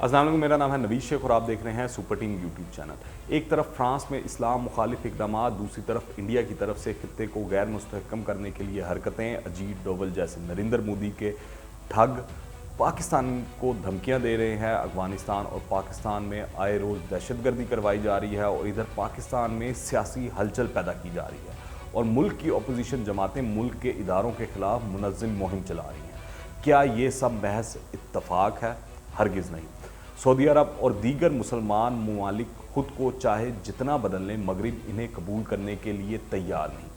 अस्सलाम वालेकुम, मेरा नाम है नवीद शेख और आप देख रहे हैं सुपर टीम यूट्यूब चैनल। एक तरफ फ्रांस में इस्लाम मुखालिफ इकदाम, दूसरी तरफ इंडिया की तरफ से खित्ते को गैर मुस्तहकम करने के लिए हरकतें। अजीत डोवल जैसे नरेंद्र मोदी के ठग पाकिस्तान को धमकियां दे रहे हैं। अफगानिस्तान और पाकिस्तान में आए रोज़ दहशतगर्दी करवाई जा रही है और इधर पाकिस्तान में सियासी हलचल पैदा की जा रही है और मुल्क की अपोजिशन जमातें मुल्क के इदारों के खिलाफ मुनज़्ज़म मुहिम चला रही हैं। क्या ये सब महज इत्तफाक है? हरगिज़ नहीं। सऊदी अरब और दीगर मुसलमान ममालिक खुद को चाहे जितना बदल लें, मगरिब इन्हें कबूल करने के लिए तैयार नहीं।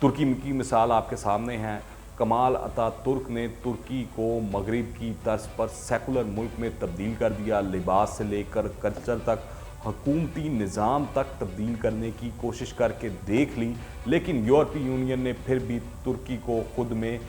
तुर्की की मिसाल आपके सामने है। कमाल अतातुर्क ने तुर्की को मगरिब की तर्ज पर सेकुलर मुल्क में तब्दील कर दिया। लिबास से लेकर कल्चर तक, हुकूमती निज़ाम तक तब्दील करने की कोशिश करके देख ली, लेकिन यूरोपीय यूनियन ने फिर भी तुर्की को खुद में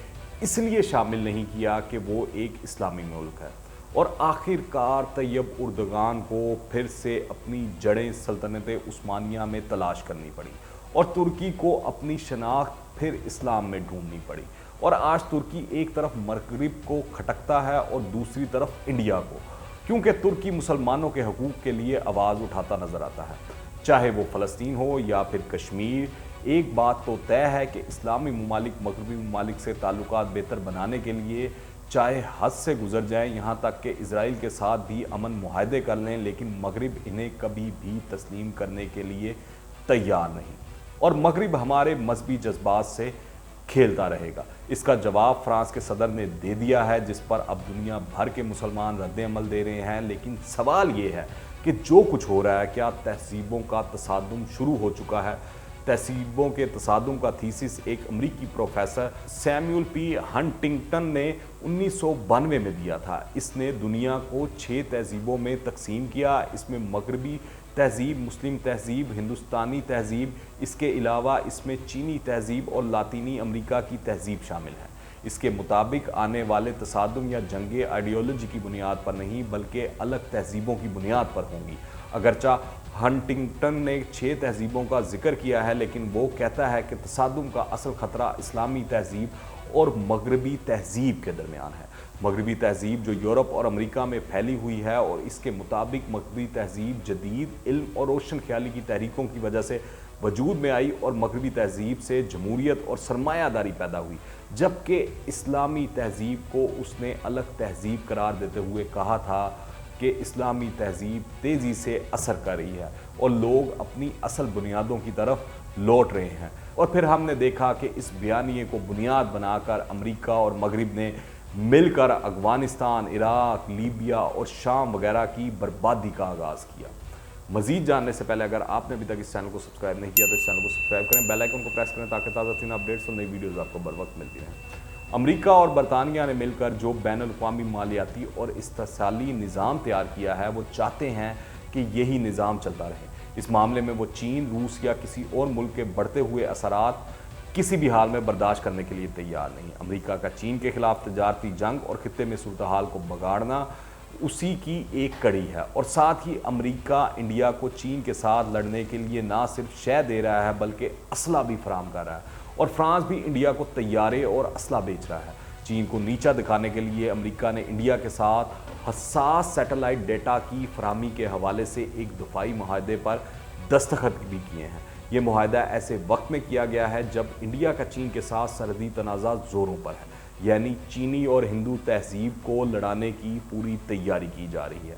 इसलिए शामिल नहीं किया कि वो एक इस्लामी मुल्क है। और आखिरकार तैयब उर्दगान को फिर से अपनी जड़ें सल्तनत उस्मानिया में तलाश करनी पड़ी और तुर्की को अपनी शनाख्त फिर इस्लाम में ढूंढनी पड़ी। और आज तुर्की एक तरफ मगरिब को खटकता है और दूसरी तरफ इंडिया को, क्योंकि तुर्की मुसलमानों के हकूक़ के लिए आवाज़ उठाता नज़र आता है, चाहे वो फ़लस्तीन हो या फिर कश्मीर। एक बात तो तय है कि इस्लामी ममालिक मगरबी ममालिक से ताल्लुकात बेहतर बनाने के लिए चाहे हद से गुजर जाएं, यहाँ तक कि इजराइल के साथ भी अमन मुआहदे कर लें, लेकिन मगरिब इन्हें कभी भी तस्लीम करने के लिए तैयार नहीं और मगरिब हमारे मजहबी जज्बात से खेलता रहेगा। इसका जवाब फ्रांस के सदर ने दे दिया है, जिस पर अब दुनिया भर के मुसलमान रद्द-ए-अमल दे रहे हैं। लेकिन सवाल ये है कि जो कुछ हो रहा है, क्या तहज़ीबों का तसादुम शुरू हो चुका है? तहज़ीबों के तसादुम का थीसिस एक अमरीकी प्रोफेसर सैमुअल पी हंटिंगटन ने 1992 में दिया था। इसने दुनिया को 6 तहज़ीबों में तकसीम किया। इसमें मगरबी तहज़ीब, मुस्लिम तहज़ीब, हिंदुस्तानी तहज़ीब, इसके अलावा इसमें चीनी तहज़ीब और लातीनी अमेरिका की तहज़ीब शामिल है। इसके मुताबिक आने वाले तसादुम या जंगे आइडियोलॉजी की बुनियाद पर नहीं बल्कि अलग तहज़ीबों की बुनियाद पर होंगी। अगरचा हंटिंगटन ने 6 तहज़ीबों का जिक्र किया है, लेकिन वो कहता है कि तसादुम का असल ख़तरा इस्लामी तहज़ीब और मगरबी तहज़ीब के दरमियान है। मगरबी तहज़ीब जो यूरोप और अमेरिका में फैली हुई है और इसके मुताबिक मगरबी तहज़ीब जदीद इल्म और रोशन ख्याली की तहरीकों की वजह से वजूद में आई और मगरबी तहज़ीब से जमहूरियत और सरमायादारी पैदा हुई, जबकि इस्लामी तहज़ीब को उसने अलग तहज़ीब करार देते हुए कहा था कि इस्लामी तहज़ीब तेज़ी से असर कर रही है और लोग अपनी असल बुनियादों की तरफ लौट रहे हैं। और फिर हमने देखा कि इस बयानिए को बुनियाद बनाकर अमेरिका और मगरिब ने मिलकर अफगानिस्तान, इराक, लीबिया और शाम वगैरह की बर्बादी का आगाज़ किया। मज़ीद जानने से पहले अगर आपने अभी तक इस चैनल को सब्सक्राइब नहीं किया तो इस चैनल को सब्सक्राइब करें, बेल आइकन को प्रेस करें ताकि ताज़ा तरीन अपडेट्स और नई वीडियोज़ आपको बर वक्त मिलती रहें। अमेरिका और बरतानिया ने मिलकर जो बैनुल-अक़वामी मालियाती और इस्तिसाली निज़ाम तैयार किया है, वो चाहते हैं कि यही निज़ाम चलता रहे। इस मामले में वो चीन, रूस या किसी और मुल्क के बढ़ते हुए असरात किसी भी हाल में बर्दाश्त करने के लिए तैयार नहीं। अमेरिका का चीन के खिलाफ तजारती जंग और खित्ते में सूरत हाल को बिगाड़ना उसी की एक कड़ी है और साथ ही अमेरिका इंडिया को चीन के साथ लड़ने के लिए ना सिर्फ शय दे रहा है बल्कि असला भी फराहम कर रहा है और फ्रांस भी इंडिया को तैयारे और असला बेच रहा है। चीन को नीचा दिखाने के लिए अमेरिका ने इंडिया के साथ हसास सैटेलाइट डेटा की फराहमी के हवाले से एक दफाई मुआहदे पर दस्तखत भी किए हैं। ये मुआहदा ऐसे वक्त में किया गया है जब इंडिया का चीन के साथ सरहदी तनाज़ा ज़ोरों पर है, यानी चीनी और हिंदू तहज़ीब को लड़ाने की पूरी तैयारी की जा रही है।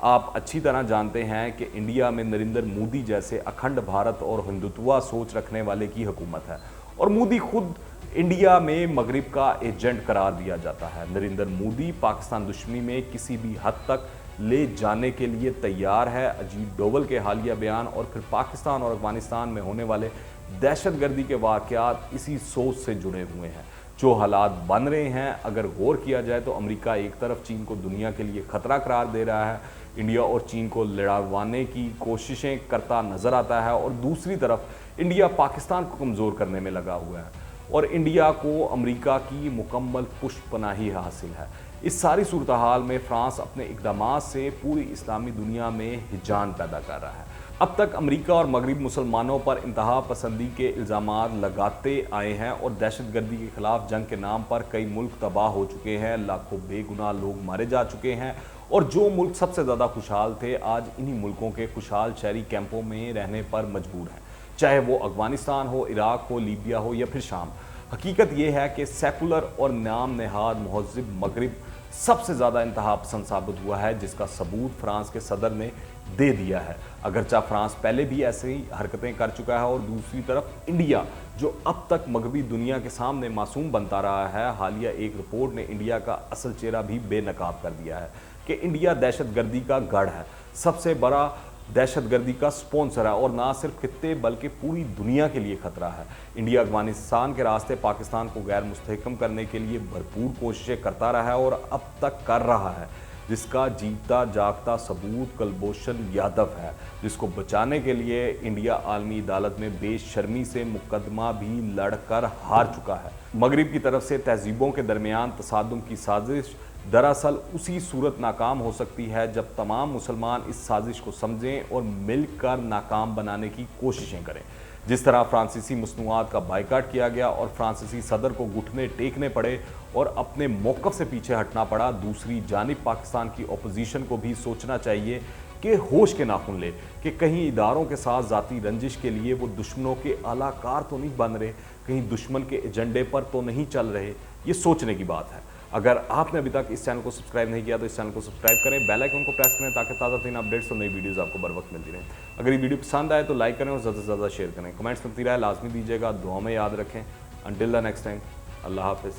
आप अच्छी तरह जानते हैं कि इंडिया में नरेंद्र मोदी जैसे अखंड भारत और हिंदुत्व सोच रखने वाले की हुकूमत है और मोदी खुद इंडिया में मगरिब का एजेंट करार दिया जाता है। नरेंद्र मोदी पाकिस्तान दुश्मनी में किसी भी हद तक ले जाने के लिए तैयार है। अजीत डोवल के हालिया बयान और फिर पाकिस्तान और अफगानिस्तान में होने वाले दहशतगर्दी के वाक़यात इसी सोच से जुड़े हुए हैं। जो हालात बन रहे हैं, अगर गौर किया जाए तो अमेरिका एक तरफ चीन को दुनिया के लिए ख़तरा करार दे रहा है, इंडिया और चीन को लड़वाने की कोशिशें करता नज़र आता है और दूसरी तरफ इंडिया पाकिस्तान को कमज़ोर करने में लगा हुआ है और इंडिया को अमेरिका की मुकम्मल पुष्टपनाही हासिल है। इस सारी सूरत हाल में फ्रांस अपने इक़दामात से पूरी इस्लामी दुनिया में हिजान पैदा कर रहा है। अब तक अमेरिका और मगरिब मुसलमानों पर इंतहा पसंदी के इल्ज़ामात लगाते आए हैं और दहशतगर्दी के खिलाफ जंग के नाम पर कई मुल्क तबाह हो चुके हैं, लाखों बेगुनाह लोग मारे जा चुके हैं और जो मुल्क सबसे ज़्यादा खुशहाल थे आज इन्हीं मुल्कों के खुशहाल शहरी कैंपों में रहने पर मजबूर हैं, चाहे वो अफगानिस्तान हो, इराक हो, लीबिया हो या फिर शाम। हकीकत ये है कि सेकुलर और नाम नहाद महज़िब मगरिब सबसे ज़्यादा इंतहा पसंद साबित हुआ है, जिसका सबूत फ्रांस के सदर ने दे दिया है। अगरचा फ्रांस पहले भी ऐसे ही हरकतें कर चुका है और दूसरी तरफ इंडिया जो अब तक मगरबी दुनिया के सामने मासूम बनता रहा है, हालिया एक रिपोर्ट ने इंडिया का असल चेहरा भी बेनकाब कर दिया है कि इंडिया दहशतगर्दी का गढ़ है, सबसे बड़ा दहशतगर्दी का स्पॉन्सर है और ना सिर्फ खित्ते बल्कि पूरी दुनिया के लिए खतरा है। इंडिया अफगानिस्तान के रास्ते पाकिस्तान को गैर मुस्तहकम करने के लिए भरपूर कोशिशें करता रहा है और अब तक कर रहा है, जिसका जीता जागता सबूत कुलभूषण यादव है, जिसको बचाने के लिए इंडिया आलमी अदालत में बेशर्मी से मुकदमा भी लड़कर हार चुका है। मगरिब की तरफ से तहजीबों के दरमियान तसादुम की साजिश दरअसल उसी सूरत नाकाम हो सकती है जब तमाम मुसलमान इस साजिश को समझें और मिलकर नाकाम बनाने की कोशिशें करें। जिस तरह फ्रांसीसी मसनूआत का बाइकाट किया गया और फ्रांसीसी सदर को घुटने टेकने पड़े और अपने मौक़िफ़ से पीछे हटना पड़ा, दूसरी जानिब पाकिस्तान की अपोजिशन को भी सोचना चाहिए कि होश के नाखून ले कि कहीं इदारों के साथ ज़ाती रंजिश के लिए वो दुश्मनों के आलाकार तो नहीं बन रहे, कहीं दुश्मन के एजेंडे पर तो नहीं चल रहे। ये सोचने की बात है। अगर आपने अभी तक इस चैनल को सब्सक्राइब नहीं किया तो इस चैनल को सब्सक्राइब करें, बेल आइकन को प्रेस करें ताकि ताज़ा तीन अपडेट्स और नई वीडियोस आपको बर वक्त मिलती रहें। अगर ये वीडियो पसंद आए तो लाइक करें और ज़्यादा से ज़्यादा शेयर करें। कमेंट्स में अपनी राय लाजमी दीजिएगा, दुआ में याद रखें। अंटिल द नेक्स्ट टाइम, अल्लाह हाफिज़।